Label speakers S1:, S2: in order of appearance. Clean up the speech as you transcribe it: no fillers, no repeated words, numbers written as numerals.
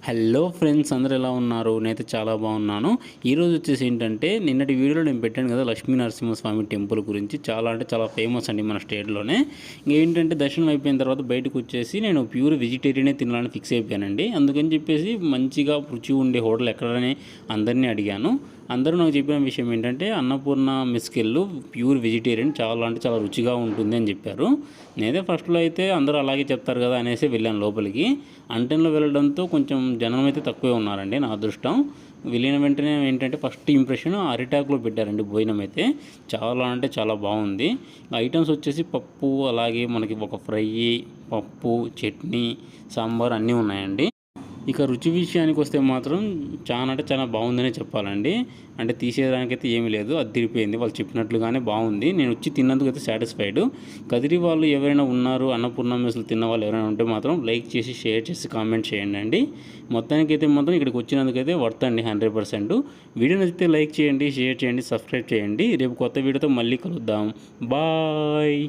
S1: Hello friends, అందరూ ఎలా ఉన్నారు? నేనైతే చాలా బాగున్నాను. ఈరోజు వచ్చేసి ఏంటంటే, నిన్నటి వీడియోలో నేను పెట్టాను కదా లక్ష్మీ నరసింహస్వామి టెంపుల్ గురించి. చాలా అంటే చాలా ఫేమస్ అండి మన స్టేట్లోనే. ఇంకేంటంటే దర్శనం అయిపోయిన తర్వాత బయటకు వచ్చేసి నేను ప్యూర్ వెజిటేరియనే తినాలని ఫిక్స్ అయిపోయానండి. అందుకని చెప్పేసి మంచిగా రుచి ఉండే హోటల్ ఎక్కడని అందరినీ అడిగాను. అందరూ నాకు చెప్పిన విషయం ఏంటంటే, అన్నపూర్ణ మెస్కెళ్ళు ప్యూర్ వెజిటేరియన్, చాలా అంటే చాలా రుచిగా ఉంటుంది అని చెప్పారు. నేనే ఫస్ట్లో అయితే అందరూ అలాగే చెప్తారు కదా అనేసి వెళ్ళాను లోపలికి. అంటెన్లో వెళ్ళడంతో కొంచెం జనం అయితే తక్కువే ఉన్నారండి, నా అదృష్టం. వెళ్ళిన వెంటనే ఏంటంటే ఫస్ట్ ఇంప్రెషన్ అరిటాకులో పెట్టారండి భోజనం అయితే. చాలా అంటే చాలా బాగుంది. ఐటమ్స్ వచ్చేసి పప్పు, అలాగే మనకి ఒక ఫ్రై, పప్పు, చట్నీ, సాంబార్ అన్నీ ఉన్నాయండి. ఇక రుచి విషయానికి వస్తే మాత్రం చాలా అంటే చాలా బాగుందనే చెప్పాలండి. అంటే తీసేయడానికైతే ఏమీ లేదు, అదిరిపోయింది. వాళ్ళు చెప్పినట్లుగానే బాగుంది. నేను వచ్చి తిన్నందుకైతే సాటిస్ఫైడ్. కదిరి వాళ్ళు ఎవరైనా ఉన్నారు, అన్నపూర్ణ మెస్లు తిన్న వాళ్ళు ఎవరైనా ఉంటే మాత్రం లైక్ చేసి, షేర్ చేసి, కామెంట్ చేయండి అండి. మొత్తానికైతే మాత్రం ఇక్కడికి వచ్చినందుకైతే వర్త్ అండి 100%. వీడియో నచ్చితే లైక్ చేయండి, షేర్ చేయండి, సబ్స్క్రైబ్ చేయండి. రేపు కొత్త వీడియోతో మళ్ళీ కలుద్దాం. బాయ్.